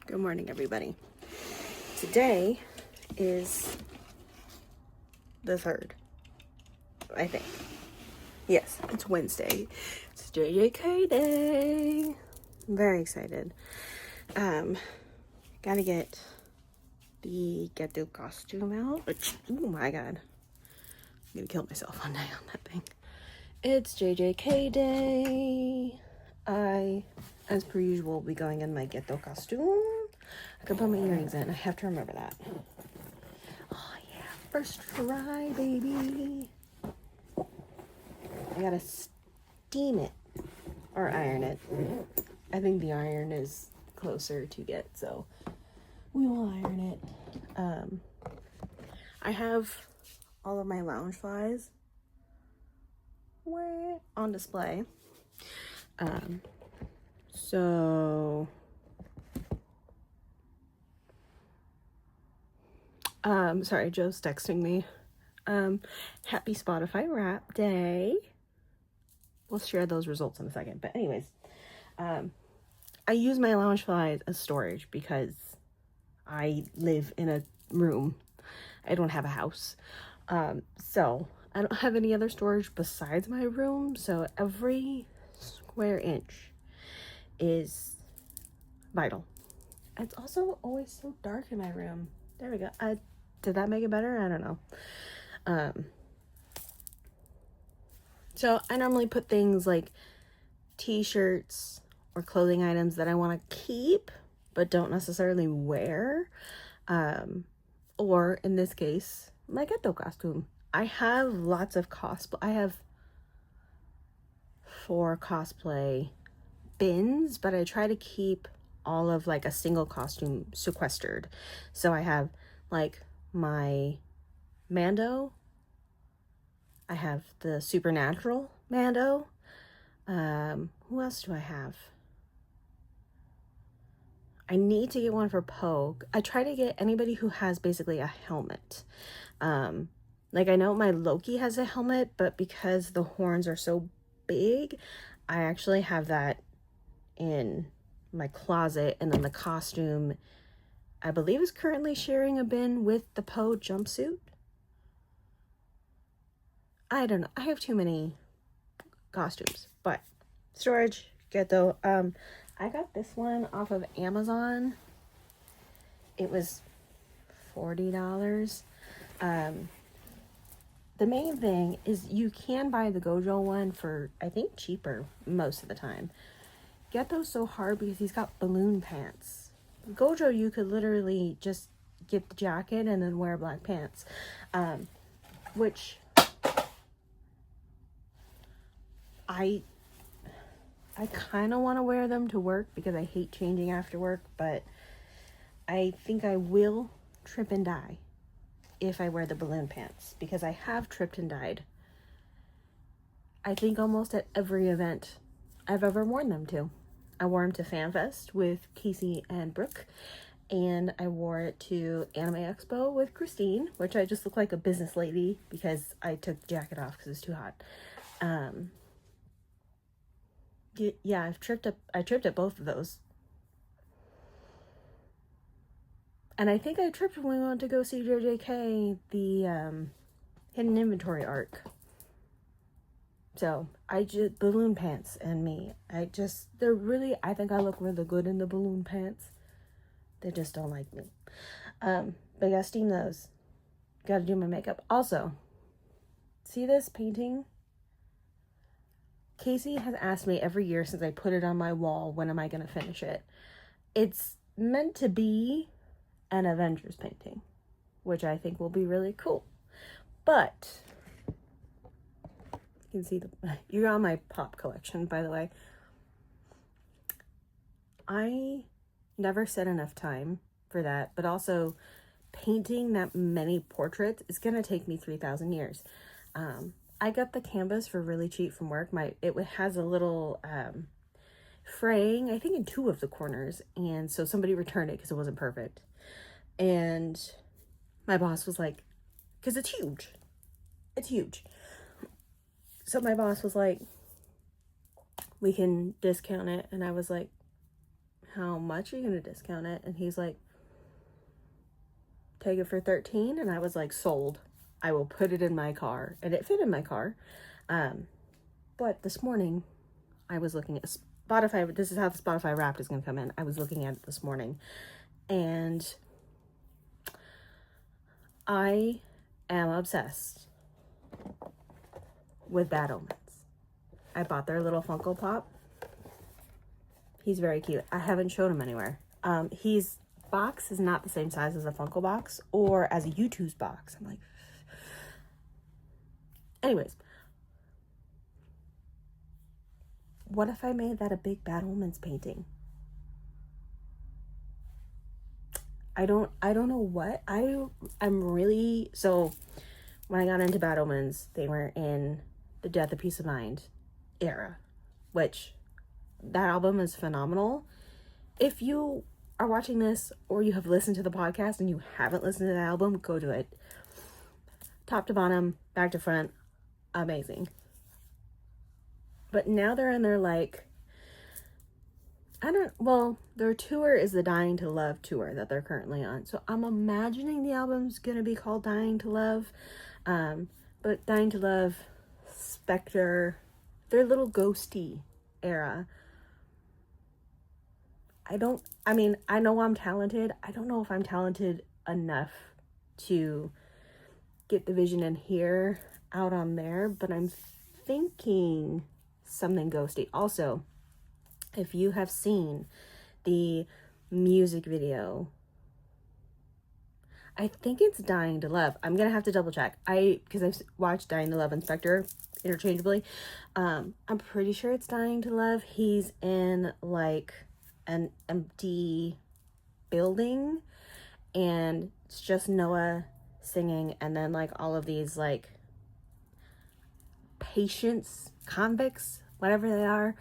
Good morning, everybody. Today is the 3rd, I think. Yes, it's Wednesday. It's JJK day. I'm very excited. Gotta get the ghetto costume out, which, oh my god. I'm gonna kill myself one day on that thing. It's JJK day. I, as per usual, will be going in my ghetto costume. I could put my earrings in. I have to remember that. Oh yeah, first try, baby. I gotta steam it or iron it. I think the iron is closer to get, so we will iron it. I have all of my lounge flies on display. Sorry, Joe's texting me. Happy Spotify Wrap Day. We'll share those results in a second. But anyways, I use my lounge flies as storage because I live in a room. I don't have a house. So I don't have any other storage besides my room. So every square inch is vital. It's also always so dark in my room. There we go. Did that make it better? I don't know. So I normally put things like t-shirts or clothing items that I want to keep but don't necessarily wear. Or in this case, my ghetto costume. I have lots of cosplay. I have 4 cosplay bins, but I try to keep all of like a single costume sequestered. So I have like my Mando. I have the Supernatural Mando. Who else do I have? I need to get one for Poe. I try to get anybody who has basically a helmet. Like I know my Loki has a helmet, but because the horns are so big, I actually have that in my closet. And then the costume, I believe, is currently sharing a bin with the Poe jumpsuit. I don't know. I have too many costumes, but storage, ghetto. I got this one off of Amazon. It was $40. The main thing is you can buy the Gojo one for, I think, cheaper most of the time. Ghetto's so hard because he's got balloon pants. Gojo, you could literally just get the jacket and then wear black pants. Which I kind of want to wear them to work because I hate changing after work, but I think I will trip and die if I wear the balloon pants because I have tripped and died. I think almost at every event I've ever worn them to. I wore them to FanFest with Casey and Brooke, and I wore it to Anime Expo with Christine, which I just look like a business lady because I took the jacket off because it was too hot. Yeah, I tripped at both of those. And I think I tripped when we went to go see JJK, the Hidden Inventory arc. So, balloon pants and me. I think I look really good in the balloon pants. They just don't like me. But I gotta steam those. Gotta do my makeup. Also, see this painting? Casey has asked me every year since I put it on my wall, when am I going to finish it? It's meant to be an Avengers painting, which I think will be really cool. But you can see you're on my pop collection, by the way. I never set enough time for that, but also painting that many portraits is going to take me 3,000 years. I got the canvas for really cheap from work. It has a little fraying, I think in 2 of the corners, and so somebody returned it because it wasn't perfect. And my boss was like, because it's huge. So my boss was like, we can discount it, and I was like, how much are you going to discount it? And he's like, take it for 13. And I was like, sold. I will put it in my car. And it fit in my car. But this morning I was looking at Spotify. This is how the Spotify Wrapped is going to come in. I was looking at it this morning, and I am obsessed with Bad Omens. I bought their little Funko Pop. He's very cute. I haven't shown him anywhere. His box is not the same size as a Funko box or as a YouTube's box. I'm like, anyways, what if I made that a big Bad Omens painting? I don't know what. I'm really, so when I got into Bad Omens, they were in the Death of Peace of Mind era, which that album is phenomenal. If you are watching this or you have listened to the podcast and you haven't listened to the album, go do it. Top to bottom, back to front, amazing. But now they're in their their tour is the Dying to Love tour that they're currently on. So I'm imagining the album's gonna be called Dying to Love. But Dying to Love, Spectre, their little ghosty era. I know I'm talented. I don't know if I'm talented enough to get the vision and hear out on there, but I'm thinking something ghosty. Also, if you have seen the music video, I think it's Dying to Love. I'm gonna have to double check. Because I've watched Dying to Love and Spectre interchangeably. I'm pretty sure it's Dying to Love. He's in like an empty building, and it's just Noah singing, and then like all of these like patients, convicts, whatever they are.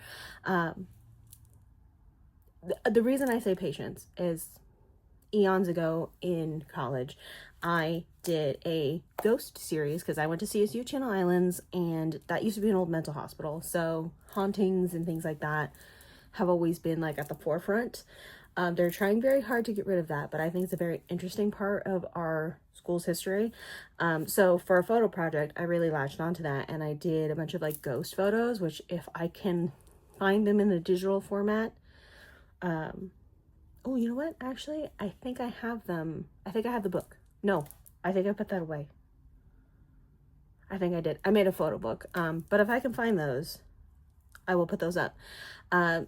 The reason I say patients is eons ago in college, I did a ghost series because I went to CSU Channel Islands, and that used to be an old mental hospital. So hauntings and things like that have always been like at the forefront. They're trying very hard to get rid of that, but I think it's a very interesting part of our school's history. So for a photo project, I really latched onto that, and I did a bunch of like ghost photos, which if I can find them in a digital format, oh, you know what? Actually, I think I have them. I think I have the book. No, I think I put that away. I think I did. I made a photo book. But if I can find those, I will put those up.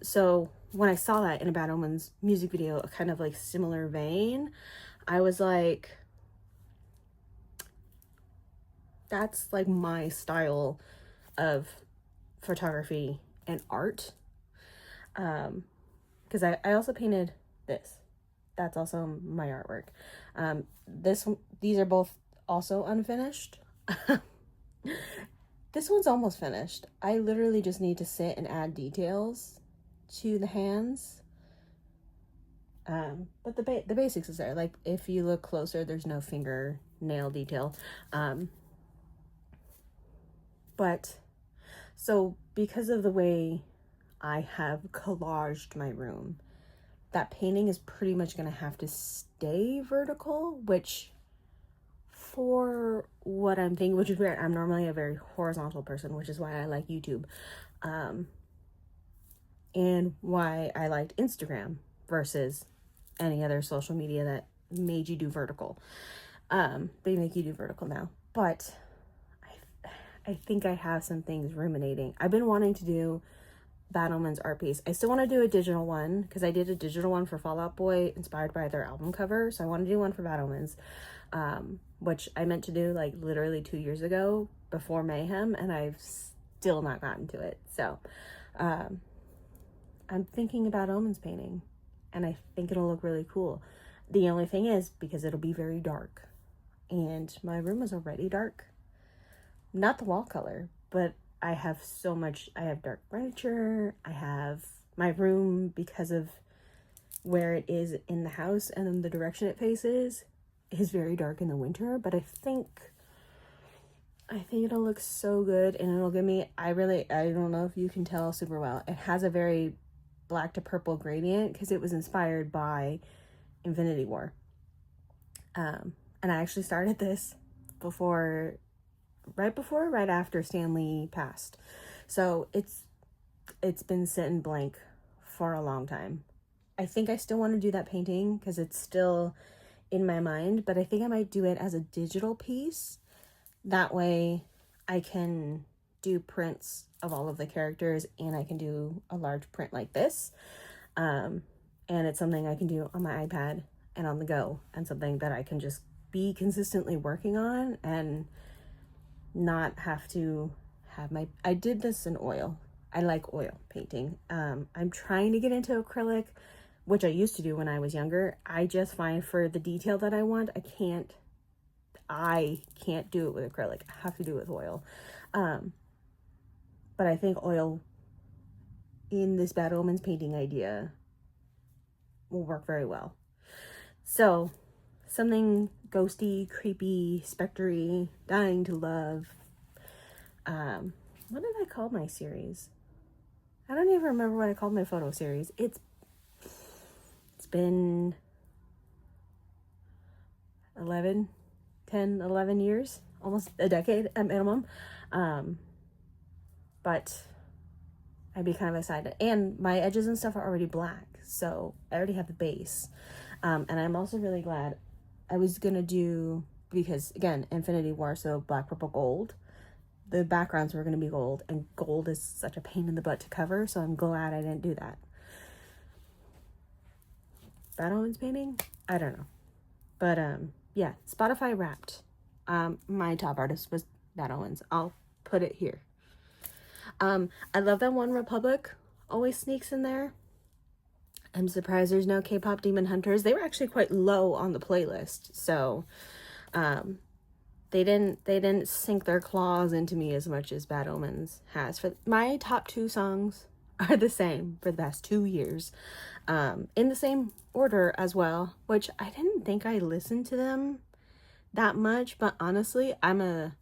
So when I saw that in a Bad Omens music video, a kind of like similar vein, I was like, that's like my style of photography and art. Because I also painted this. That's also my artwork. These are both also unfinished. This one's almost finished. I literally just need to sit and add details to the hands. But the basics is there. Like if you look closer, there's no fingernail detail. But so because of the way I have collaged my room, that painting is pretty much going to have to stay vertical, which for what I'm thinking, which is weird. I'm normally a very horizontal person, which is why I like YouTube. And why I liked Instagram versus any other social media that made you do vertical. They make you do vertical now. But I think I have some things ruminating. I've been wanting to do Bad Omens art piece. I still want to do a digital one because I did a digital one for Fall Out Boy inspired by their album cover. So I want to do one for Bad Omens, which I meant to do like literally 2 years ago before Mayhem, and I've still not gotten to it. So I'm thinking about Omens painting, and I think it'll look really cool. The only thing is, because it'll be very dark, and my room is already dark. Not the wall color, but I have dark furniture. I have my room, because of where it is in the house and the direction it faces, is very dark in the winter. But I think it'll look so good, and it'll give me, I don't know if you can tell super well. It has a very black to purple gradient because it was inspired by Infinity War. And I actually started this right after Stanley passed. So it's been sitting blank for a long time. I think I still want to do that painting because it's still in my mind, but I think I might do it as a digital piece. That way I can do prints of all of the characters and I can do a large print like this. And it's something I can do on my iPad and on the go, and something that I can just be consistently working on and not have to have I did this in oil. I like oil painting. I'm trying to get into acrylic, which I used to do when I was younger. I just find for the detail that I want, I can't do it with acrylic. I have to do it with oil. But I think oil in this Bad Omens painting idea will work very well. So something ghosty, creepy, spectre-y, dying to love. What did I call my series? I don't even remember what I called my photo series. It's been 11 years, almost a decade at minimum. But I'd be kind of excited. And my edges and stuff are already black, so I already have the base. And I'm also really glad I was gonna do, because again, Infinity War, so black, purple, gold. The backgrounds were gonna be gold, and gold is such a pain in the butt to cover, so I'm glad I didn't do that. Bad Omens painting? I don't know. But yeah, Spotify Wrapped. My top artist was Bad Omens. I'll put it here. I love that One Republic always sneaks in there. I'm surprised there's no K-pop Demon Hunters. They were actually quite low on the playlist, so they didn't sink their claws into me as much as Bad Omens has. For my top 2 songs are the same for the past 2 years, in the same order as well, which I didn't think I listened to them that much, but honestly, I'm a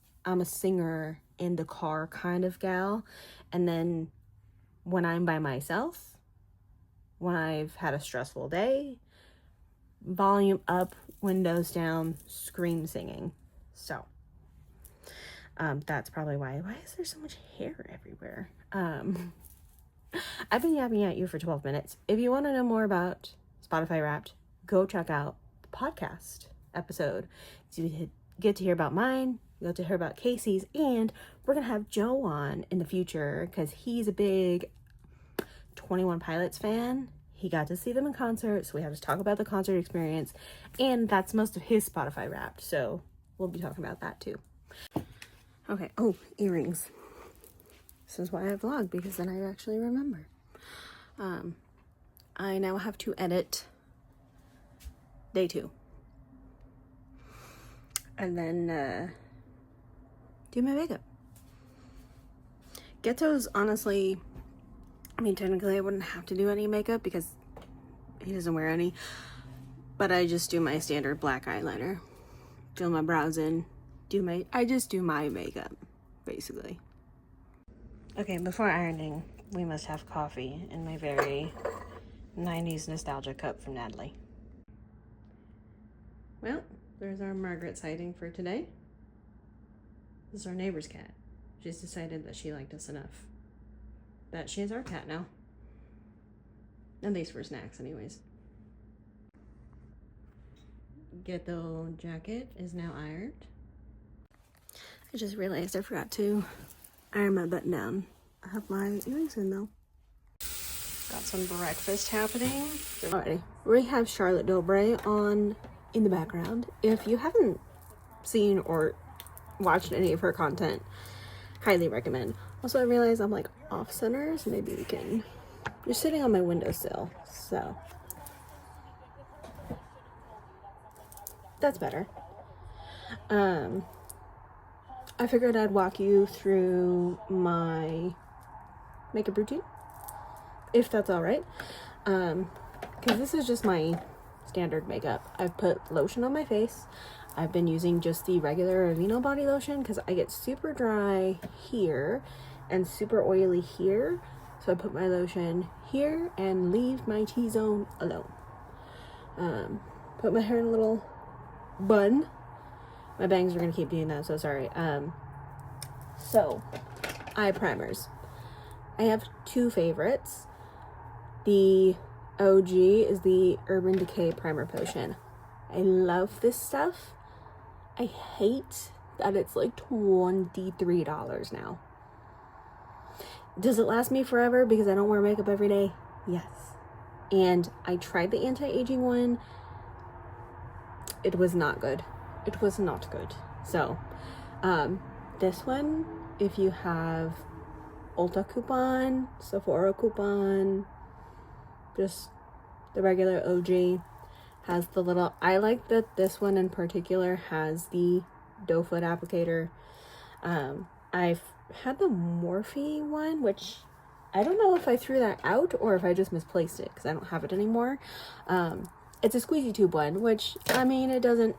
singer in the car kind of gal, and then when I'm by myself, when I've had a stressful day, volume up, windows down, scream singing. So that's probably why is there so much hair everywhere? I've been yapping at you for 12 minutes. If you want to know more about Spotify Wrapped, go check out the podcast episode. So you get to hear about mine, you get to hear about Casey's, and we're gonna have Joe on in the future because he's a big 21 Pilots fan. He got to see them in concert, so we have to talk about the concert experience, and that's most of his Spotify Wrapped, so we'll be talking about that too. Okay, oh, earrings. This is why I vlog, because then I actually remember. I now have to edit day 2. And then do my makeup. Ghetto's honestly, I mean, technically I wouldn't have to do any makeup because he doesn't wear any, but I just do my standard black eyeliner, fill my brows in, I just do my makeup, basically. Okay, before ironing, we must have coffee in my very 90s nostalgia cup from Natalie. Well, there's our Margaret sighting for today. This is our neighbor's cat. She's decided that she liked us enough that she is our cat now. At least for snacks, anyways. Ghetto jacket is now ironed. I just realized I forgot to iron my button down. I have my earrings in though. Got some breakfast happening. Alrighty, we have Charlotte Dobre on in the background. If you haven't seen or watched any of her content, highly recommend. Also, I realize I'm like off center, so maybe we can. You're sitting on my windowsill, so that's better. I figured I'd walk you through my makeup routine, if that's all right. Because this is just my standard makeup. I've put lotion on my face. I've been using just the regular Aveeno body lotion because I get super dry here and super oily here. So I put my lotion here and leave my T-zone alone. Put my hair in a little bun. My bangs are gonna keep doing that, so sorry. So eye primers. I have two favorites. The OG is the Urban Decay Primer Potion. I love this stuff. I hate that it's like $23 now. Does it last me forever because I don't wear makeup every day? Yes. And I tried the anti-aging one. It was not good. It was not good. So, this one, if you have Ulta coupon, Sephora coupon, just the regular OG, has the little, I like that this one in particular has the doe foot applicator. I've had the Morphe one, which I don't know if I threw that out or if I just misplaced it because I don't have it anymore. It's a squeezy tube one, which, I mean, it doesn't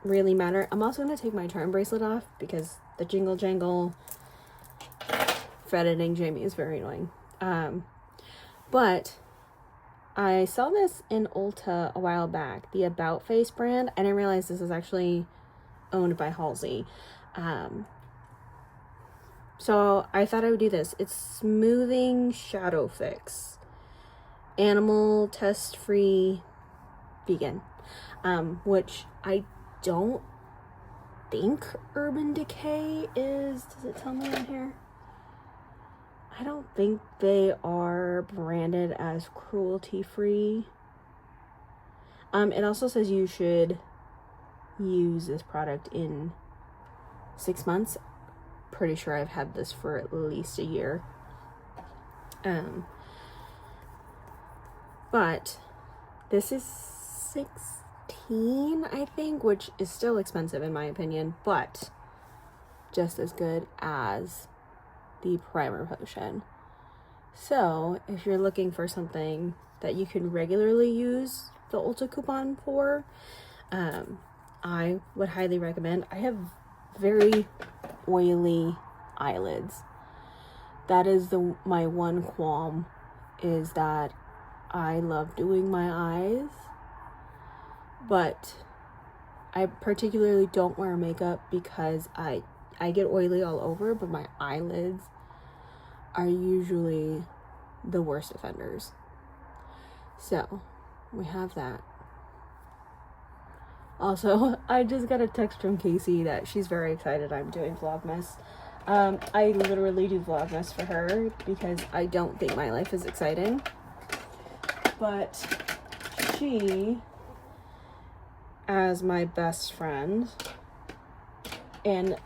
really matter. I'm also going to take my charm bracelet off because the jingle jangle for editing Jamie is very annoying. But I saw this in Ulta a while back, the About Face brand. I didn't realize this was actually owned by Halsey. So I thought I would do this. It's Smoothing Shadow Fix. Animal test free vegan. Which I don't think Urban Decay is. Does it tell me on here? I don't think they are branded as cruelty free. It also says you should use this product in 6 months. Pretty sure I've had this for at least a year. But this is $16, I think, which is still expensive in my opinion, but just as good as the primer potion. So if you're looking for something that you can regularly use the Ulta coupon for, I would highly recommend. I have very oily eyelids. That is my one qualm, is that I love doing my eyes, but I particularly don't wear makeup because I get oily all over, but my eyelids are usually the worst offenders. So we have that. Also, I just got a text from Casey that she's very excited I'm doing Vlogmas. I literally do Vlogmas for her because I don't think my life is exciting. But she, as my best friend and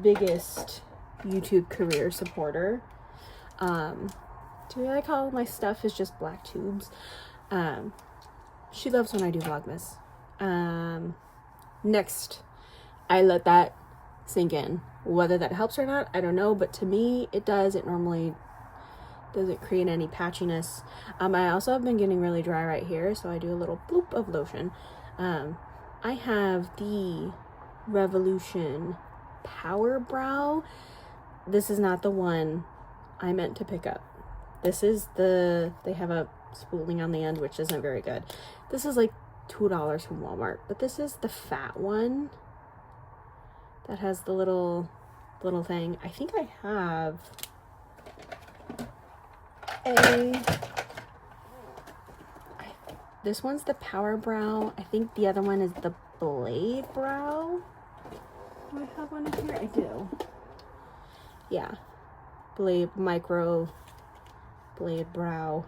biggest YouTube career supporter, do I call my stuff is just black tubes? She loves when I do Vlogmas. Next, I let that sink in. Whether that helps or not, I don't know, but to me it does. It normally doesn't create any patchiness. I also have been getting really dry right here, so I do a little bloop of lotion. I have the Revolution Power Brow. This is not the one I meant to pick up. This is they have a spooling on the end, which isn't very good. This is like $2 from Walmart, but this is the fat one that has the little thing. I think I have this one's the Power Brow. I think the other one is the Blade Brow. Do I have one in here? I do. Yeah. Micro Blade Brow.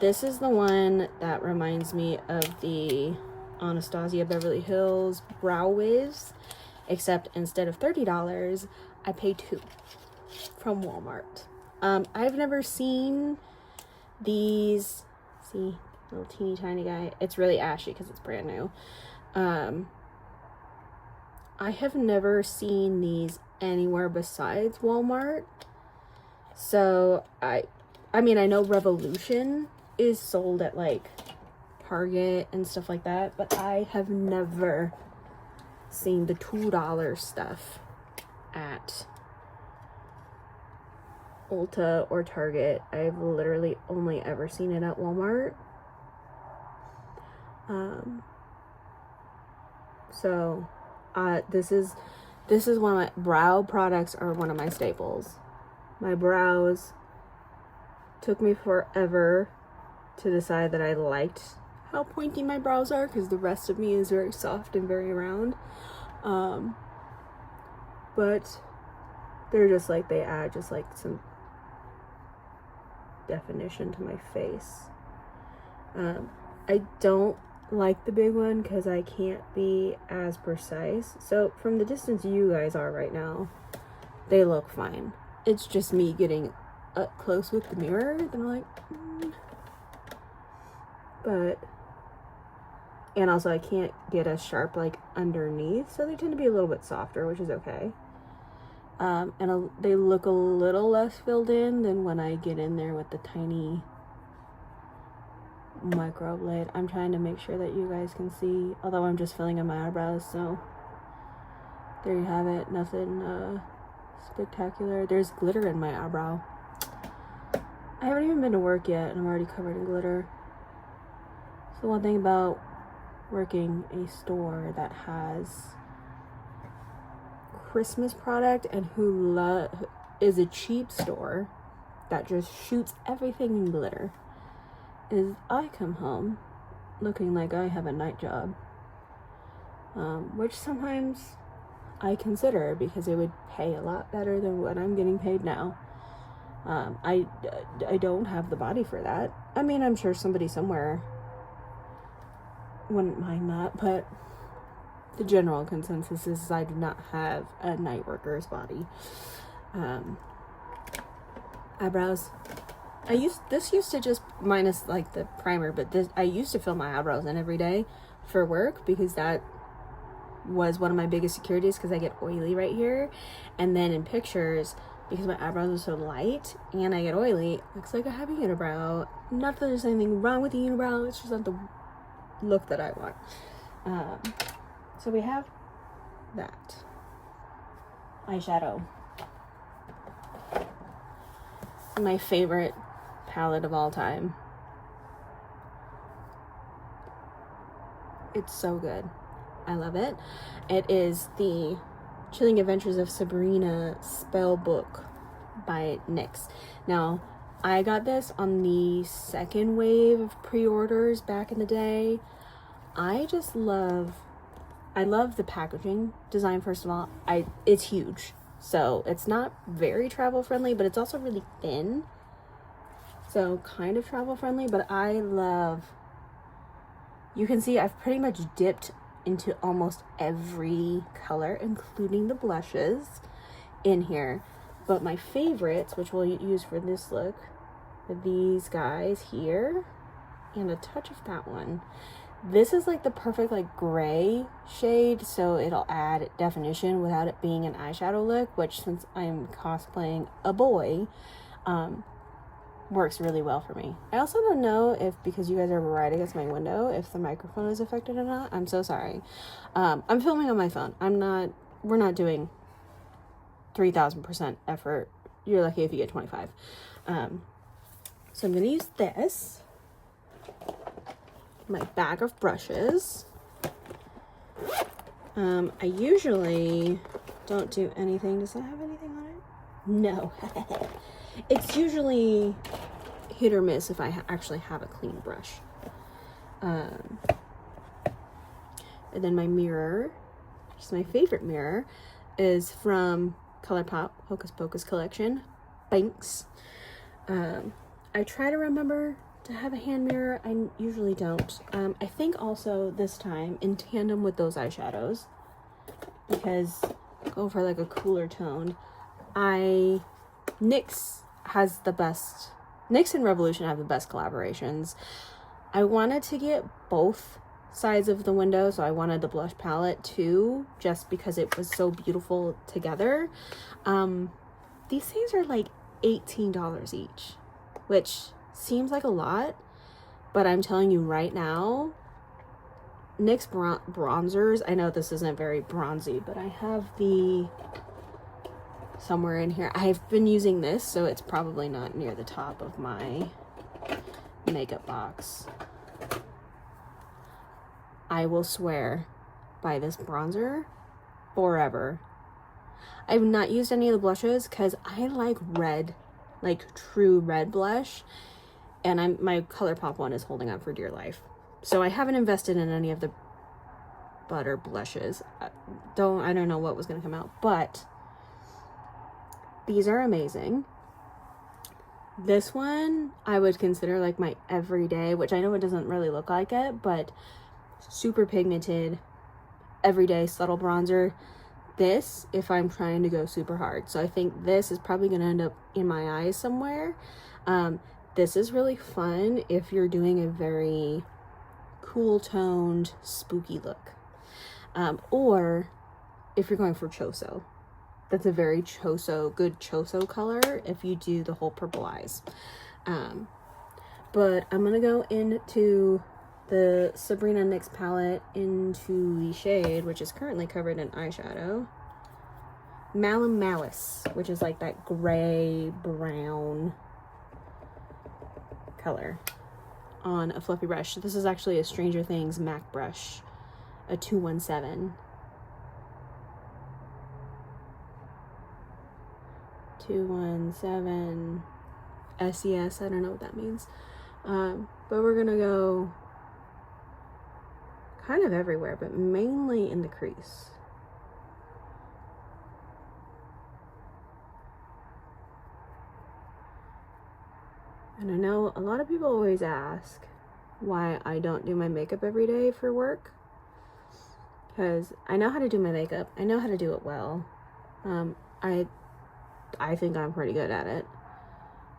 This is the one that reminds me of the Anastasia Beverly Hills Brow Wiz, except instead of $30, I paid $2 from Walmart. I've never seen these. See, little teeny tiny guy. It's really ashy because it's brand new. I have never seen these anywhere besides Walmart. So I mean, I know Revolution is sold at like Target and stuff like that, but I have never seen the $2 stuff at Ulta or Target. I've literally only ever seen it at Walmart. So this is one of my brow products, are one of my staples. My brows took me forever to decide that I liked how pointy my brows are, because the rest of me is very soft and very round. But they're just like, they add just like some definition to my face. I don't like the big one because I can't be as precise. So from the distance you guys are right now, they look fine. It's just me getting up close with the mirror that I'm like, But, and also I can't get as sharp like underneath, so they tend to be a little bit softer, which is okay. And they look a little less filled in than when I get in there with the tiny micro blade. I'm trying to make sure that you guys can see, although I'm just filling in my eyebrows, so there you have it. Nothing spectacular. There's glitter in my eyebrow. I haven't even been to work yet and I'm already covered in glitter. So one thing about working a store that has Christmas product and who is a cheap store that just shoots everything in glitter is I come home looking like I have a night job, which sometimes I consider because it would pay a lot better than what I'm getting paid now. I don't have the body for that. I mean, I'm sure somebody somewhere wouldn't mind that, but the general consensus is I do not have a night worker's body. Eyebrows. This used to just, minus like the primer, but I used to fill my eyebrows in every day for work because that was one of my biggest securities, because I get oily right here. And then in pictures, because my eyebrows are so light and I get oily, it looks like I have a unibrow. Not that there's anything wrong with the unibrow, it's just not the look that I want. So we have that eyeshadow. My favorite palette of all time. It's so good. I love it. It is the Chilling Adventures of Sabrina spell book by NYX. Now, I got this on the second wave of pre-orders back in the day. I love the packaging design, first of all. It's huge. So it's not very travel friendly, but it's also really thin. So kind of travel friendly, but you can see I've pretty much dipped into almost every color, including the blushes in here. But my favorites, which we'll use for this look, are these guys here and a touch of that one. This is like the perfect like gray shade, so it'll add definition without it being an eyeshadow look, which, since I'm cosplaying a boy, works really well for me. I also don't know if, because you guys are right against my window, if the microphone is affected or not. I'm so sorry. I'm filming on my phone. We're not doing 3,000% effort. You're lucky if you get 25. So I'm gonna use this, my bag of brushes. I usually don't do anything. Does that have anything on it? No. It's usually hit or miss if I actually have a clean brush. And then my mirror, which is my favorite mirror, is from ColourPop Hocus Pocus collection, Banks. I try to remember to have a hand mirror. I usually don't. I think also this time in tandem with those eyeshadows, because go for like a cooler tone, NYX and Revolution have the best collaborations. I wanted to get both sides of the window, so I wanted the blush palette too, just because it was so beautiful together. These things are like $18 each, which seems like a lot, but I'm telling you right now, NYX bronzers, I know this isn't very bronzy, but I have the somewhere in here. I've been using this, so it's probably not near the top of my makeup box. I will swear by this bronzer forever. I've not used any of the blushes because I like red, like true red blush, and my ColourPop one is holding on for dear life. So I haven't invested in any of the butter blushes. I don't know what was going to come out, but these are amazing. This one I would consider like my everyday, which I know it doesn't really look like it, but super pigmented, everyday subtle bronzer. This, if I'm trying to go super hard. So I think this is probably going to end up in my eyes somewhere. This is really fun if you're doing a very cool toned, spooky look. Or if you're going for choso. That's a very good choso color if you do the whole purple eyes. But I'm going to go into the Sabrina NYX palette into the shade, which is currently covered in eyeshadow, Malum Malice, which is like that gray brown color, on a fluffy brush. This is actually a Stranger Things MAC brush, a 217. 217 SES, I don't know what that means. But we're gonna go kind of everywhere, but mainly in the crease. And I know a lot of people always ask why I don't do my makeup every day for work, because I know how to do my makeup. I know how to do it well. I think I'm pretty good at it.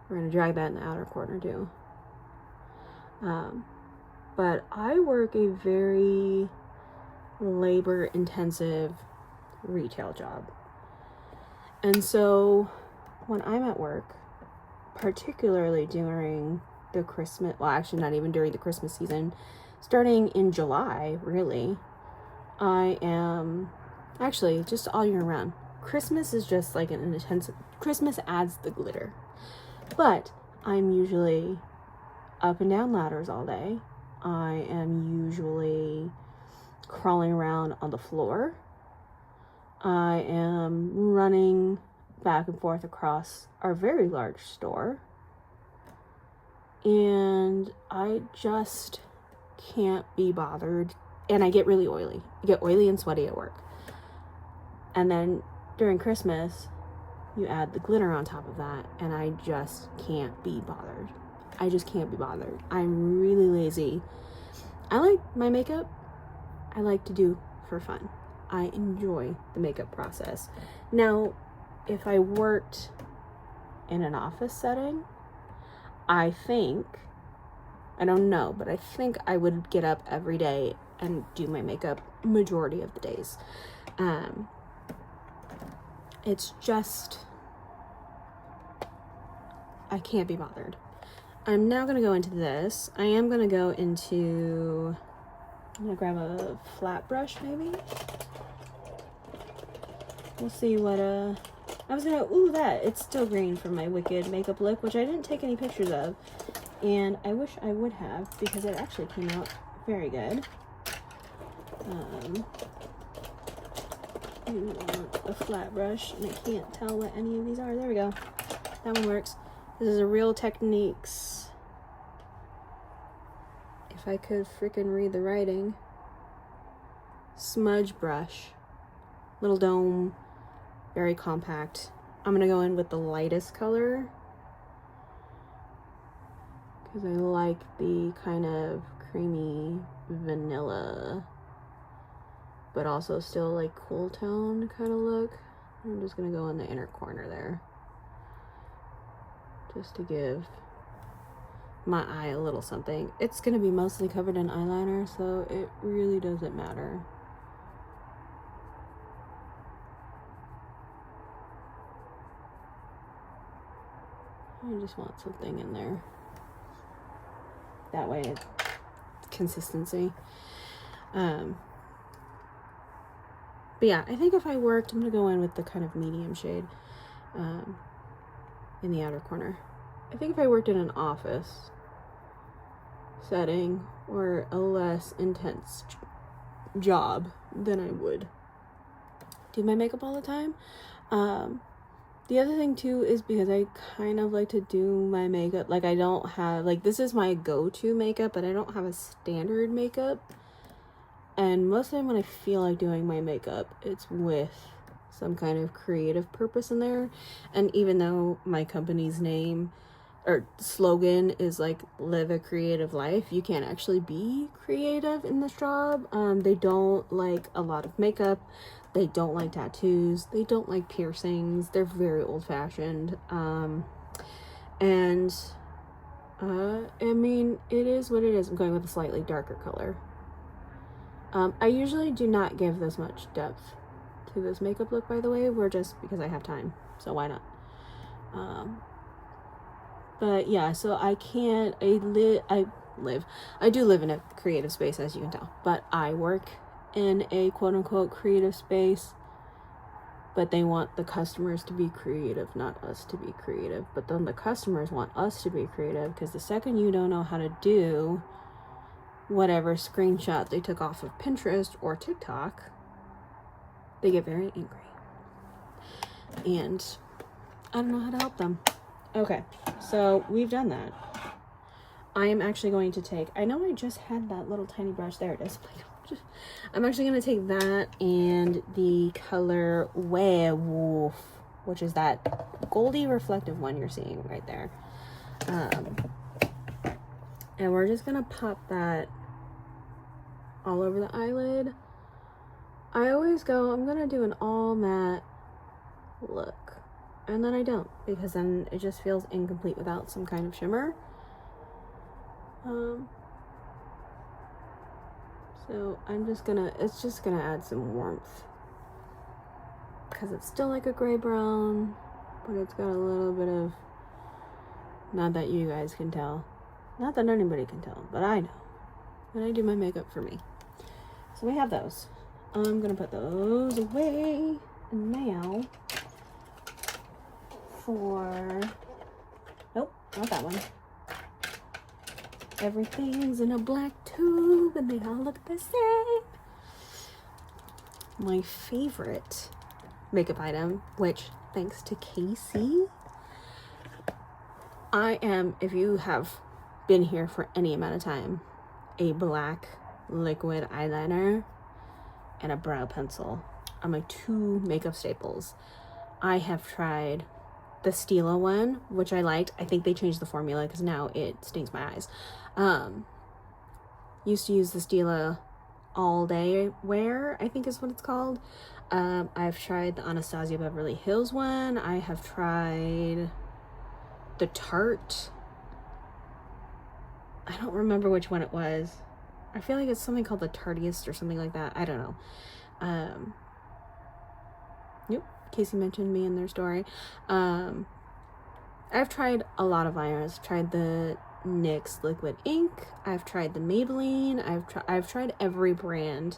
We're gonna drag that in the outer corner too. But I work a very labor-intensive retail job. And so when I'm at work, particularly during the Christmas, well, actually not even during the Christmas season, starting in July, really, I am actually just all year round. Christmas is just like an intense, Christmas adds the glitter. But I'm usually up and down ladders all day. I am usually crawling around on the floor. I am running back and forth across our very large store. And I just can't be bothered. And I get really oily. I get oily and sweaty at work. And then during Christmas, you add the glitter on top of that, and I just can't be bothered. I just can't be bothered. I'm really lazy. I like my makeup. I like to do for fun. I enjoy the makeup process. Now, if I worked in an office setting, I don't know, but I think I would get up every day and do my makeup majority of the days. It's just, I can't be bothered. I'm now going to go into this. I am going to go into, I'm going to grab a flat brush maybe. We'll see what, I was going to, ooh, it's still green from my Wicked makeup look, which I didn't take any pictures of. And I wish I would have, because it actually came out very good. I want a flat brush, and I can't tell what any of these are. There we go. That one works. This is a Real Techniques. If I could freaking read the writing. Smudge brush. Little dome. Very compact. I'm going to go in with the lightest color, because I like the kind of creamy vanilla, but also still like cool tone kind of look. I'm just going to go in the inner corner there, just to give my eye a little something. It's going to be mostly covered in eyeliner, so it really doesn't matter. I just want something in there. That way it's consistency. But yeah, I think if I worked, I'm going to go in with the kind of medium shade. in the outer corner. I think if I worked in an office setting or a less intense job, then I would do my makeup all the time. The other thing too is because I kind of like to do my makeup, like I don't have, like this is my go-to makeup, but I don't have a standard makeup. And most of the time when I feel like doing my makeup, it's with some kind of creative purpose in there. And even though my company's name or slogan is like live a creative life, you can't actually be creative in this job. They don't like a lot of makeup. They don't like tattoos. They don't like piercings. They're very old-fashioned. I mean, it is what it is. I'm going with a slightly darker color. I usually do not give this much depth to this makeup look, by the way. We're just because I have time, so why not? But yeah, so I do live in a creative space, as you can tell, but I work in a quote-unquote creative space, but they want the customers to be creative, not us to be creative. But then the customers want us to be creative, because the second you don't know how to do whatever screenshot they took off of Pinterest or TikTok, they get very angry, and I don't know how to help them. Okay, so we've done that. I am actually going to take, I know I just had that little tiny brush, there it is. I'm actually going to take that and the color Werewolf, which is that goldy reflective one you're seeing right there. And we're just going to pop that all over the eyelid. I always go, I'm going to do an all matte look. And then I don't, because then it just feels incomplete without some kind of shimmer. So I'm just gonna, it's just gonna add some warmth, because it's still like a gray brown, but it's got a little bit of, not that you guys can tell, not that anybody can tell, but I know when I do my makeup for me. So we have those. I'm gonna put those away now for, nope, not that one. Everything's in a black tube and they all look the same. My favorite makeup item, which thanks to Casey, I am, if you have been here for any amount of time, a black liquid eyeliner and a brow pencil are my two makeup staples. I have tried the Stila one, which I liked. I think they changed the formula because now it stings my eyes. Used to use the Stila All Day Wear, I think is what it's called. I've tried the Anastasia Beverly Hills one. I have tried the Tarte. I don't remember which one it was. I feel like it's something called the Tartiest or something like that. I don't know. Yep, Casey mentioned me in their story. I've tried a lot of liners. I've tried the NYX liquid ink. I've tried the Maybelline. I've tried every brand,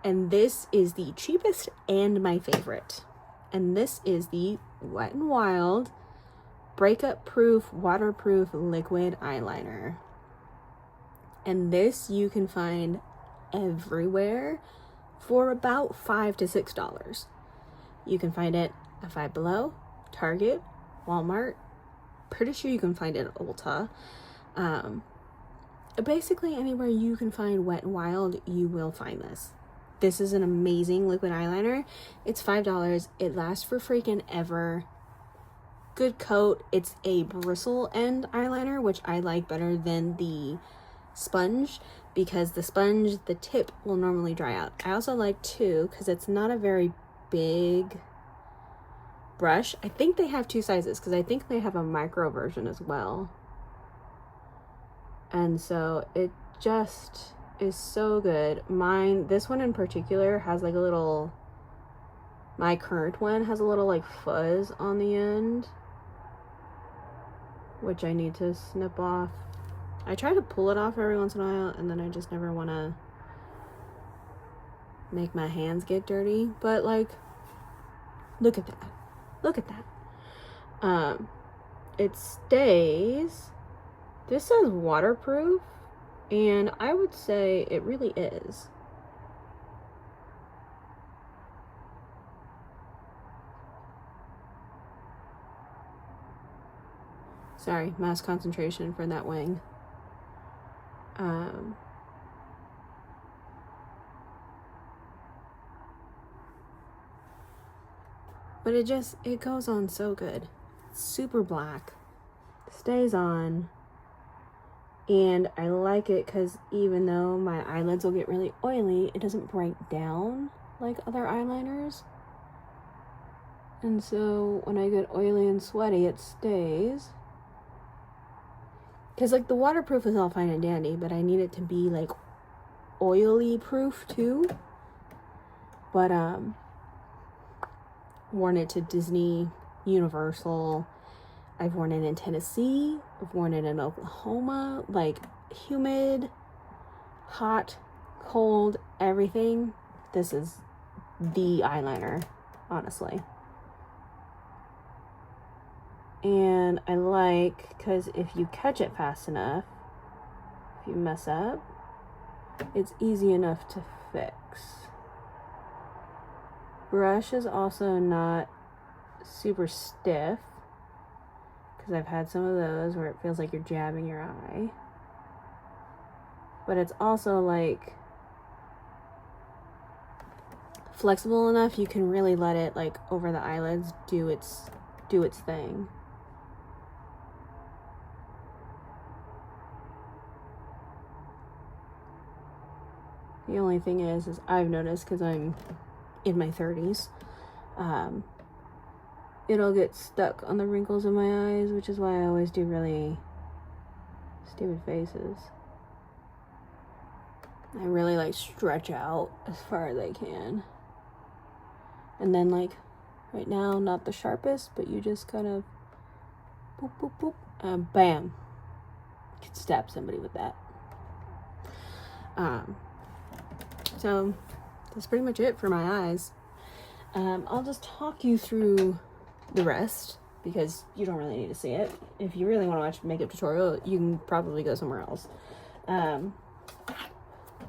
and this is the cheapest and my favorite. And this is the Wet n Wild breakup proof waterproof liquid eyeliner. And this you can find everywhere for about $5 to $6. You can find it at Five Below, Target, Walmart. Pretty sure you can find it at Ulta. Basically anywhere you can find Wet n Wild, you will find this. This is an amazing liquid eyeliner. It's $5. It lasts for freaking ever. Good coat. It's a bristle end eyeliner, which I like better than the sponge, because the sponge, the tip will normally dry out. I also like too, because it's not a very big brush. I think they have two sizes, because I think they have a micro version as well. And so it just is so good. This one in particular has like a little, my current one has a little like fuzz on the end, which I need to snip off. I try to pull it off every once in a while, and then I just never want to make my hands get dirty. But like, look at that. Look at that. It stays, this says waterproof, and I would say it really is. Sorry, mass concentration for that wing. But it goes on so good. It's super black, stays on, and I like it because even though my eyelids will get really oily, it doesn't break down like other eyeliners. And so when I get oily and sweaty, it stays. Because like the waterproof is all fine and dandy, but I need it to be like oily proof too. But worn it to Disney, Universal. I've worn it in Tennessee. I've worn it in Oklahoma. Like humid, hot, cold, everything. This is the eyeliner, honestly. And I like, because if you catch it fast enough, if you mess up, it's easy enough to fix. Brush is also not super stiff, because I've had some of those where it feels like you're jabbing your eye. But it's also like flexible enough you can really let it like over the eyelids do its thing. The only thing is I've noticed, because I'm in my 30s, it'll get stuck on the wrinkles in my eyes, which is why I always do really stupid faces. I really like stretch out as far as I can. And then like right now, not the sharpest, but you just kind of boop, boop, boop, bam. You could stab somebody with that. So that's pretty much it for my eyes. I'll just talk you through the rest because you don't really need to see it. If you really want to watch a makeup tutorial, you can probably go somewhere else.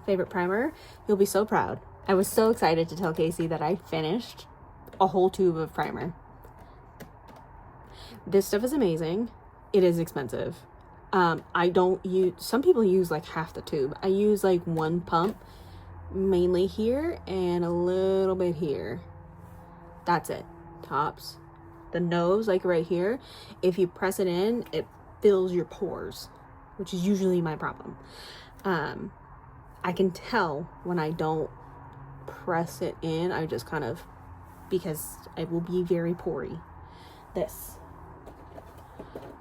Favorite primer, you'll be so proud. I was so excited to tell Casey that I finished a whole tube of primer. This stuff is amazing. It is expensive. I don't use, some people use like half the tube. I use like one pump, mainly here and a little bit here. That's it, tops. The nose, like right here, if you press it in, it fills your pores, which is usually my problem. I can tell when I don't press it in. I just kind of, because I will be very pory. This.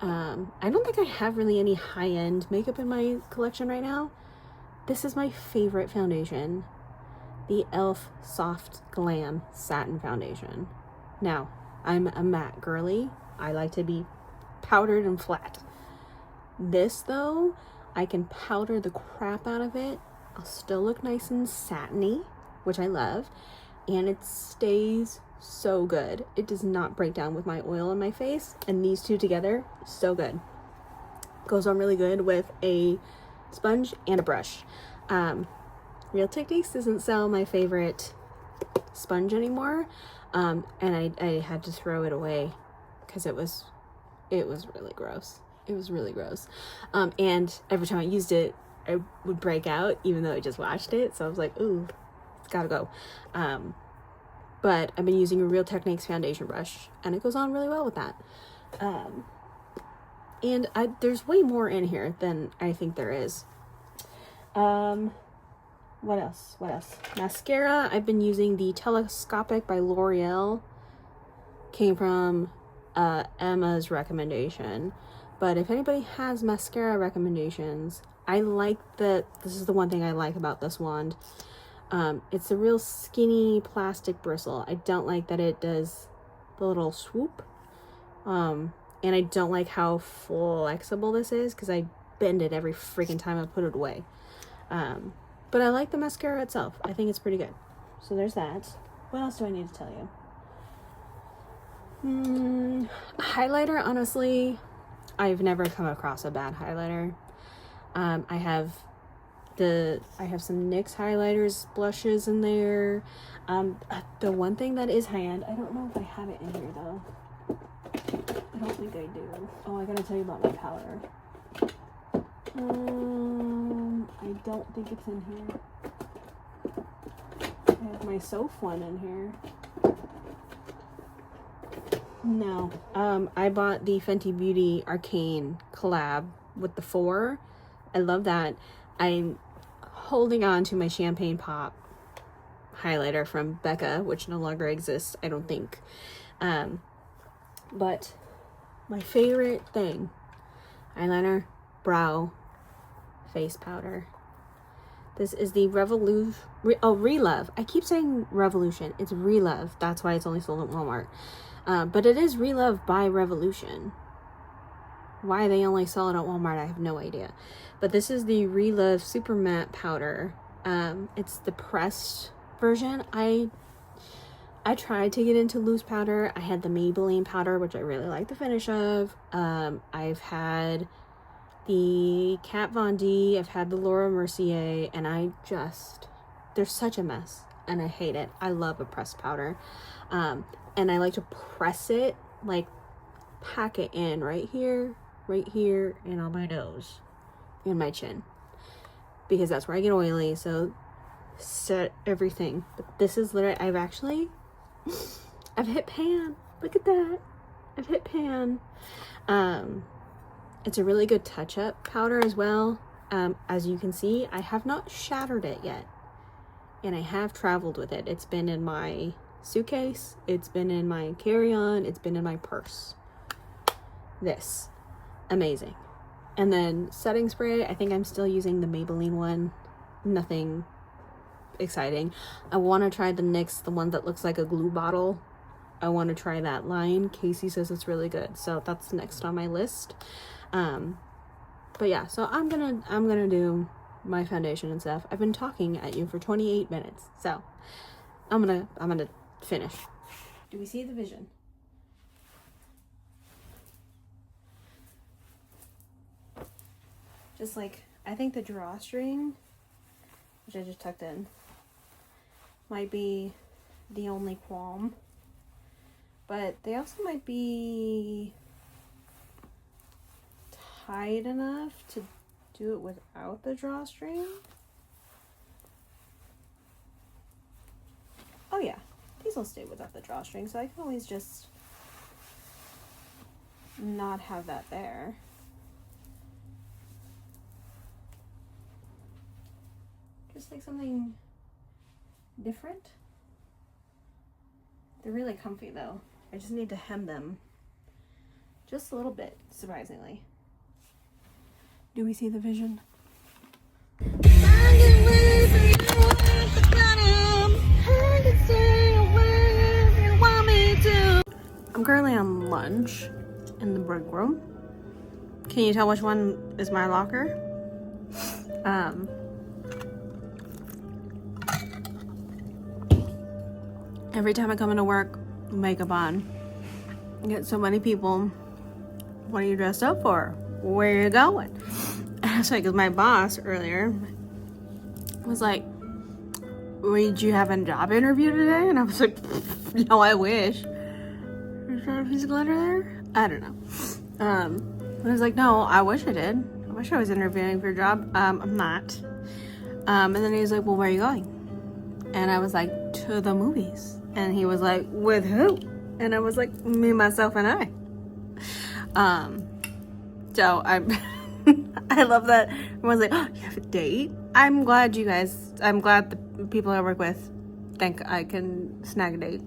I don't think I have really any high-end makeup in my collection right now. This is my favorite foundation. The e.l.f. Soft Glam Satin Foundation. Now, I'm a matte girly. I like to be powdered and flat. This, though, I can powder the crap out of it. I'll still look nice and satiny, which I love. And it stays so good. It does not break down with my oil on my face. And these two together, so good. Goes on really good with a sponge and a brush. Real Techniques doesn't sell my favorite sponge anymore. And I had to throw it away because it was really gross. It was really gross. And every time I used it, I would break out, even though I just washed it. So I was like, ooh, it's gotta go. But I've been using a Real Techniques foundation brush, and it goes on really well with that. And there's way more in here than I think there is. What else? Mascara, I've been using the Telescopic by L'Oreal. Came from Emma's recommendation. But if anybody has mascara recommendations, I like this is the one thing I like about this wand. It's a real skinny plastic bristle. I don't like that it does the little swoop. And I don't like how flexible this is because I bend it every freaking time I put it away. But I like the mascara itself. I think it's pretty good. So there's that. What else do I need to tell you? Highlighter, honestly, I've never come across a bad highlighter. I have some NYX highlighters, blushes in there. The one thing that is high-end, I don't know if I have it in here though. I don't think I do. Oh, I gotta tell you about my powder. I don't think it's in here. I have my Soph one in here. No. I bought the Fenty Beauty Arcane collab with the 4. I love that. I'm holding on to my Champagne Pop highlighter from Becca, which no longer exists, I don't think. But my favorite thing, eyeliner, brow, face powder. This is the Relove. I keep saying Revolution. It's Relove. That's why it's only sold at Walmart. But it is Relove by Revolution. Why they only sell it at Walmart, I have no idea. But this is the Relove Super Matte Powder. It's the pressed version. I tried to get into loose powder. I had the Maybelline powder, which I really like the finish of. I've had the Kat Von D. I've had the Laura Mercier, and they're such a mess, and I hate it. I love a pressed powder. And I like to press it, like pack it in right here, and on my nose, and my chin, because that's where I get oily. So set everything. But this is literally, I've hit pan. Look at that. I've hit pan. It's a really good touch-up powder as well. As you can see, I have not shattered it yet, and I have traveled with it. It's been in my suitcase, it's been in my carry-on, it's been in my purse. This, amazing. And then setting spray, I think I'm still using the Maybelline one. Nothing exciting. I want to try the NYX, the one that looks like a glue bottle. I want to try that line. Casey says it's really good, so that's next on my list. But yeah, so I'm gonna do my foundation and stuff. I've been talking at you for 28 minutes, so I'm gonna finish. Do we see the vision? Just like, I think the drawstring, which I just tucked in, might be the only qualm, but they also might be tight enough to do it without the drawstring. Oh yeah, these will stay without the drawstring, so I can always just not have that there. Just like something different. They're really comfy though. I just need to hem them just a little bit, surprisingly. Do we see the vision? I'm currently on lunch in the break room. Can you tell which one is my locker? Every time I come into work, makeup on. I get so many people, what are you dressed up for? Where are you going? It's like, cause my boss earlier was like, did you have a job interview today? And I was like, no, I wish. Is there a piece of glitter there? I don't know. I was like, no, I wish I did. I wish I was interviewing for a job. I'm not. And then he was like, well, where are you going? And I was like, to the movies. And he was like, with who? And I was like, me, myself, and I. So I love that everyone's like, oh, you have a date? I'm glad the people I work with think I can snag a date.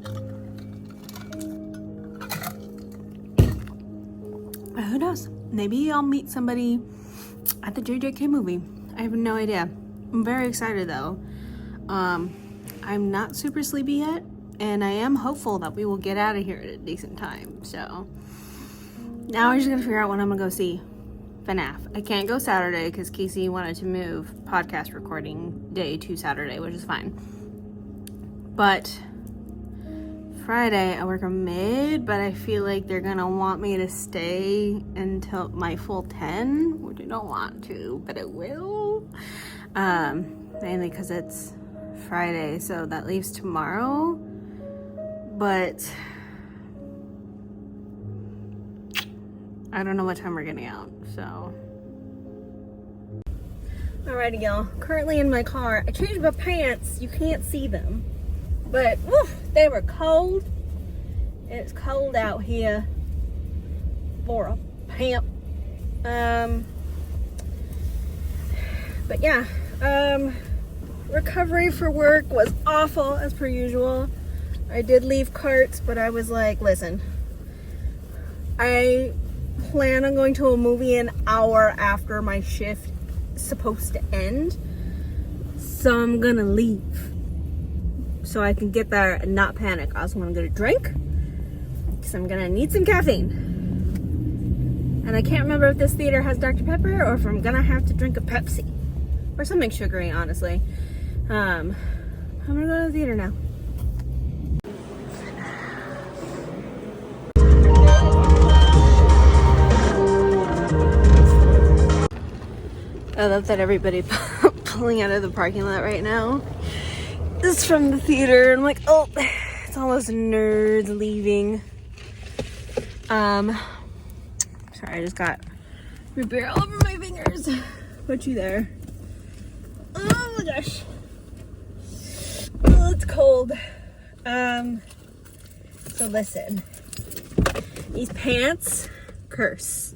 Who knows? Maybe I'll meet somebody at the JJK movie. I have no idea. I'm very excited though. I'm not super sleepy yet, and I am hopeful that we will get out of here at a decent time. So now we're just gonna figure out when I'm gonna go see FNAF. I can't go Saturday because Casey wanted to move podcast recording day to Saturday, which is fine. But Friday I work a mid, but I feel like they're gonna want me to stay until my full 10, which I don't want to, but I will. Mainly because it's Friday, so that leaves tomorrow. But I don't know what time we're getting out, so. Alrighty, y'all. Currently in my car. I changed my pants. You can't see them. But, woof, they were cold. It's cold out here for a pimp. But yeah, recovery for work was awful as per usual. I did leave carts, but I was like, listen, I plan on going to a movie an hour after my shift is supposed to end, so I'm gonna leave so I can get there and not panic. I also want to get a drink because I'm gonna need some caffeine, and I can't remember if this theater has Dr. Pepper or if I'm gonna have to drink a Pepsi or something sugary, honestly. I'm gonna go to the theater now. I love that everybody pulling out of the parking lot right now is from the theater. I'm like, oh, it's all those nerds leaving. Sorry, I just got root beer all over my fingers. Put you there. Oh my gosh. Oh, it's cold. So listen, these pants curse.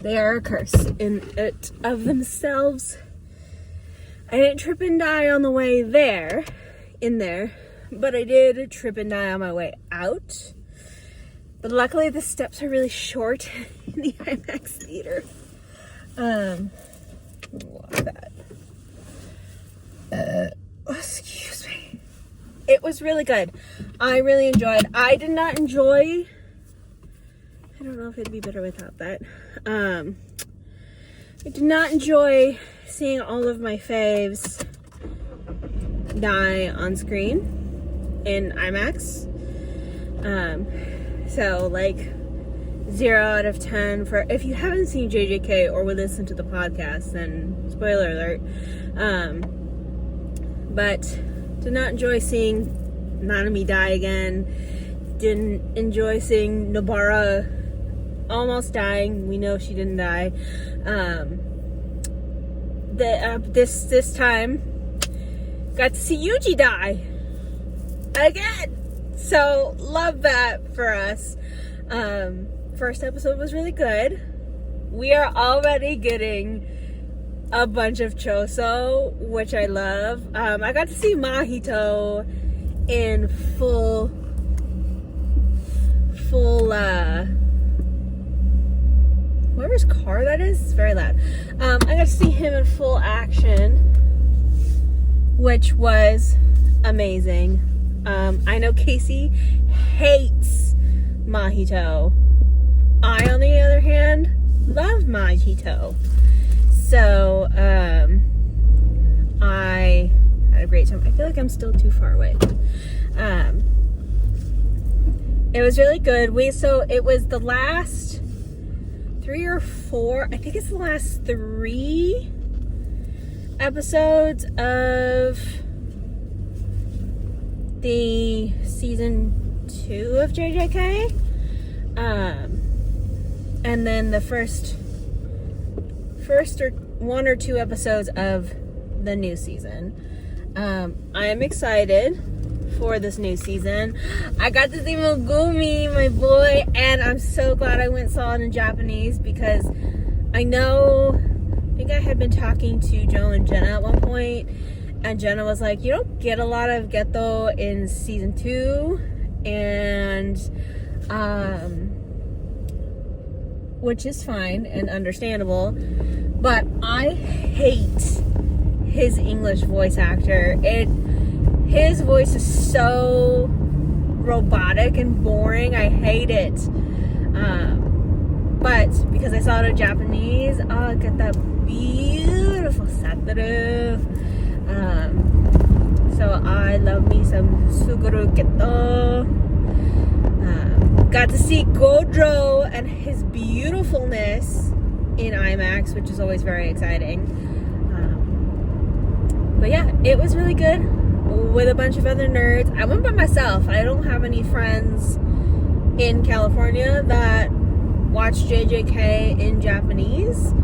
They are a curse in it of themselves. I didn't trip and die on the way there, but I did trip and die on my way out. But luckily the steps are really short in the IMAX theater. Look at that. Excuse me. It was really good. I really enjoyed. I did not enjoy. I don't know if it'd be better without that. I did not enjoy seeing all of my faves die on screen in IMAX. So like 0 out of 10 for, if you haven't seen JJK or would listen to the podcast, then spoiler alert. But did not enjoy seeing Nanami die again. Didn't enjoy seeing Nobara almost dying. We know she didn't die. This time got to see Yuji die again. So love that for us. First episode was really good. We are already getting a bunch of Choso, which I love. I got to see Mahito in full whoever's car that is, it's very loud. I got to see him in full action, which was amazing. I know Casey hates Mahito. I, on the other hand, love Mahito. So, I had a great time. I feel like I'm still too far away. It was really good. It was the last 3 or 4, I think it's the last 3 episodes of the season 2 of JJK. And then the first or 1 or 2 episodes of the new season. I am excited for this new season. I got to see Megumi, my boy, and I'm so glad I went and saw it in Japanese, because I think I had been talking to Joe and Jenna at one point, and Jenna was like, you don't get a lot of Geto in season 2, and which is fine and understandable, but I hate his English voice actor. His voice is so robotic and boring. I hate it. But because I saw it in Japanese, I got that beautiful Satoru. So I love me some Suguru Geto. got to see Godreau and his beautifulness in IMAX, which is always very exciting. But yeah, it was really good with a bunch of other nerds. I went by myself. I don't have any friends in California that watch JJK in Japanese.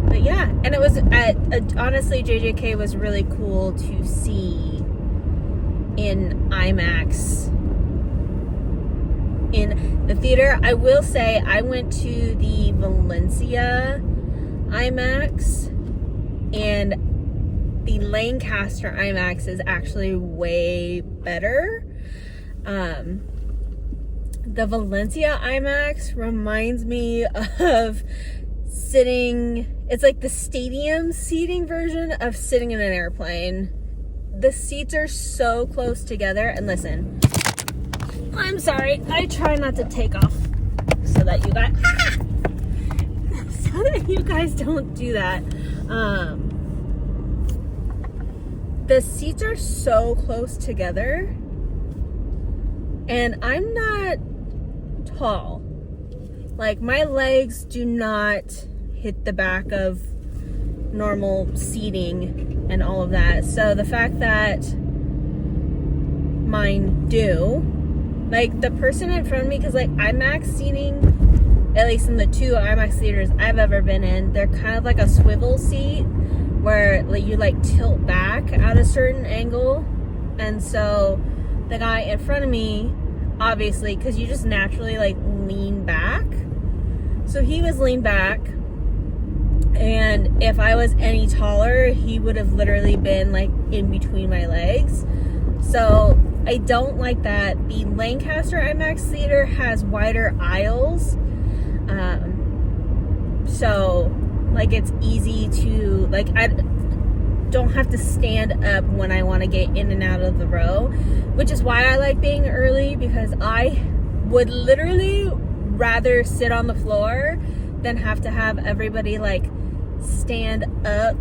But yeah, and it was honestly, JJK was really cool to see in IMAX in the theater. I will say I went to the Valencia IMAX, and the Lancaster IMAX is actually way better. The Valencia IMAX reminds me of it's like the stadium seating version of sitting in an airplane. The seats are so close together, and listen, I'm sorry, I try not to take off so that you guys don't do that. The seats are so close together, and I'm not tall. Like, my legs do not hit the back of normal seating and all of that. So the fact that mine do, like the person in front of me, because like IMAX seating, at least in the 2 IMAX theaters I've ever been in, they're kind of like a swivel seat where like you like tilt back at a certain angle. And so the guy in front of me, obviously, because you just naturally like lean back, so he was leaned back, and if I was any taller, he would have literally been like in between my legs. So I don't like that. The Lancaster IMAX theater has wider aisles, so like it's easy to, like, I don't have to stand up when I want to get in and out of the row, which is why I like being early, because I would literally rather sit on the floor than have to have everybody like stand up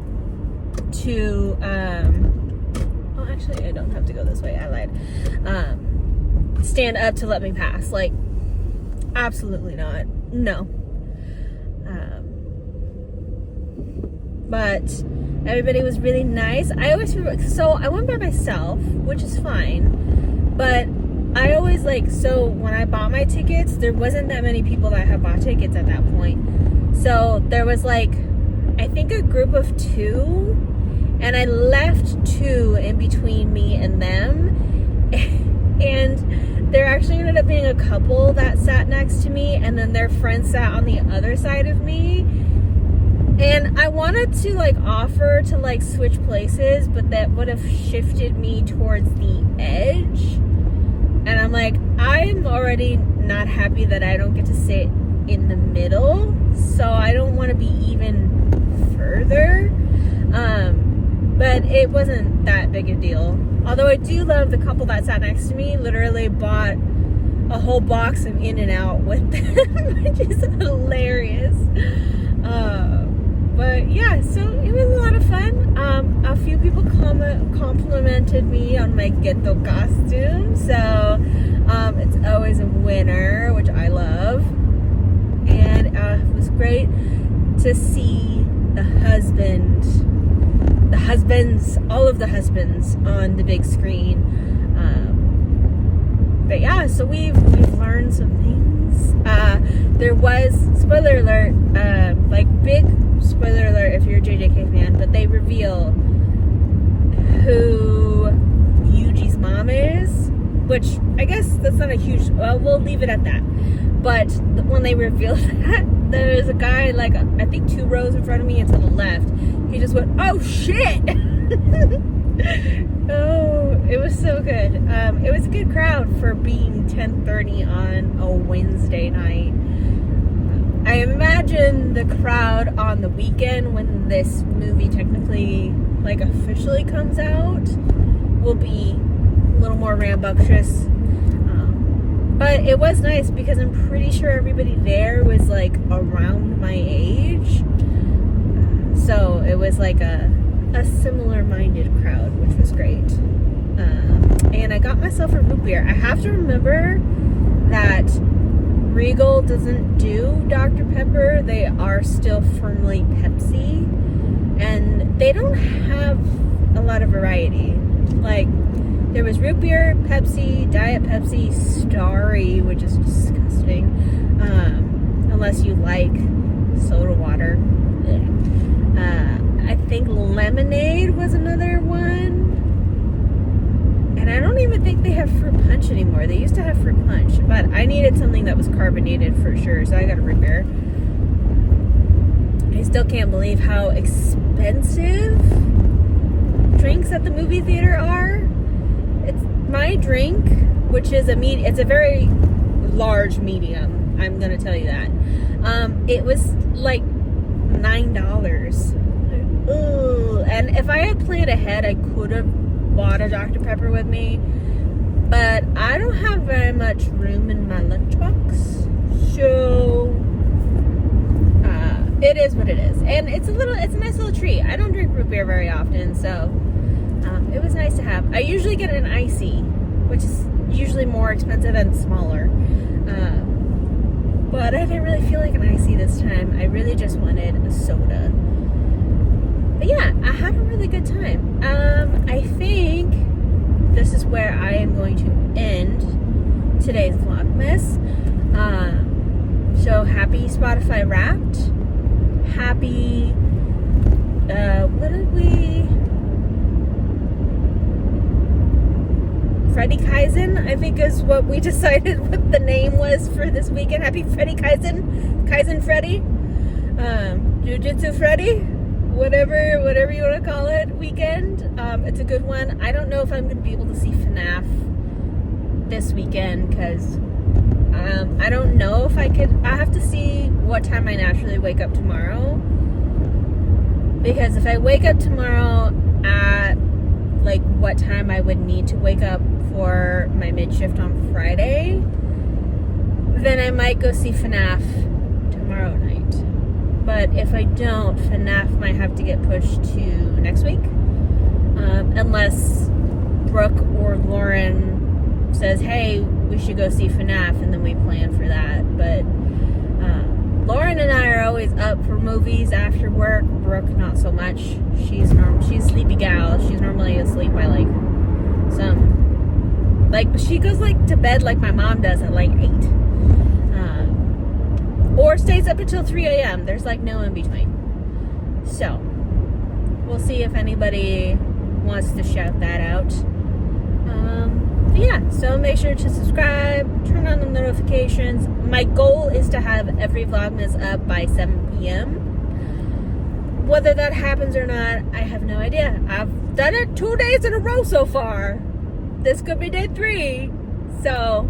to oh, actually I don't have to go this way, I lied. Stand up to let me pass. Like, absolutely not. No. But everybody was really nice. I always feel, so I went by myself, which is fine, but I always like, so when I bought my tickets, there wasn't that many people that had bought tickets at that point. So there was like, I think a group of 2, and I left 2 in between me and them. And there actually ended up being a couple that sat next to me, and then their friend sat on the other side of me. And I wanted to like offer to like switch places, but that would have shifted me towards the edge. And I'm like, I'm already not happy that I don't get to sit in the middle, so I don't want to be even further. But it wasn't that big a deal. Although I do love the couple that sat next to me literally bought a whole box of In-N-Out with them, which is hilarious. But yeah, so it was a lot of fun. A few people complimented me on my ghetto costume, so it's always a winner, which I love. And it was great to see all of the husbands on the big screen. But yeah, so we've learned some things. There was, spoiler alert, like big spoiler alert if you're a JJK fan, but they reveal who Yuji's mom is, which I guess that's not a huge, well, we'll leave it at that. But when they revealed that, there's a guy like, I think 2 rows in front of me and to the left, he just went, oh shit. Oh, it was so good. It was a good crowd for being 10:30 on a Wednesday night. I imagine the crowd on the weekend, when this movie technically like officially comes out, will be a little more rambunctious. But it was nice because I'm pretty sure everybody there was like around my age. So it was like a similar minded crowd, which was great. And I got myself a root beer. I have to remember that Regal doesn't do Dr. Pepper. They are still firmly Pepsi. And they don't have a lot of variety. Like, there was root beer, Pepsi, Diet Pepsi, Starry, which is disgusting. Unless you like soda water. I think lemonade was another one. And I don't even think they have fruit punch anymore. They used to have fruit punch. But I needed something that was carbonated for sure. So I got a root beer. I still can't believe how expensive drinks at the movie theater are. It's my drink, which is it's a very large medium. I'm gonna tell you that. It was like $9. Ooh. And if I had planned ahead, I could have bought a Dr. Pepper with me. But I don't have very much room in my lunchbox, so it is what it is. And it's a nice little treat. I don't drink root beer very often, so it was nice to have. I usually get an icy, which is usually more expensive and smaller. But I didn't really feel like an icy this time. I really just wanted a soda. But yeah, I had a really good time. I think this is where I am going to end today's Vlogmas. So happy Spotify Wrapped. Happy, what did we... Freddy Kaizen, I think is what we decided what the name was for this weekend. Happy Freddy Kaizen. Kaizen Freddy. Jiu-Jitsu Freddy. Whatever you want to call it, weekend. It's a good one. I don't know if I'm going to be able to see FNAF this weekend because I don't know if I could. I have to see what time I naturally wake up tomorrow. Because if I wake up tomorrow at like what time I would need to wake up for my mid shift on Friday, then I might go see FNAF tomorrow night. But if I don't, FNAF might have to get pushed to next week. Unless Brooke or Lauren says, hey, we should go see FNAF, and then we plan for that. But Lauren and I are always up for movies after work. Brooke, not so much. She's a sleepy gal. She's normally asleep by she goes to bed like my mom does at 8. Or stays up until 3 a.m. There's no in between. So, we'll see if anybody wants to shout that out. Yeah, so make sure to subscribe, turn on the notifications. My goal is to have every Vlogmas up by 7 p.m. Whether that happens or not, I have no idea. I've done it 2 days in a row so far. This could be day 3. So,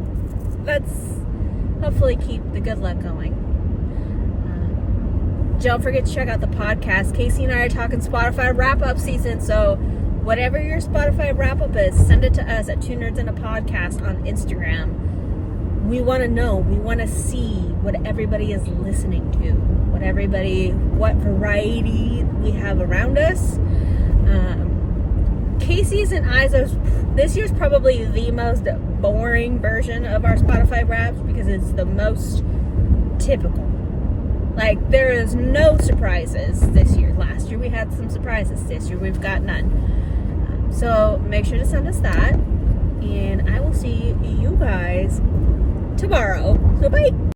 let's hopefully keep the good luck going. Don't forget to check out the podcast. Casey and I are talking Spotify wrap-up season, so whatever your Spotify wrap-up is, send it to us at 2 Nerds and a Podcast on Instagram. We want to know. We want to see what everybody is listening to. What variety we have around us. Casey's and Isa's, this year's probably the most boring version of our Spotify wraps because it's the most typical. There is no surprises this year. Last year we had some surprises. This year we've got none. So make sure to send us that. And I will see you guys tomorrow. So bye.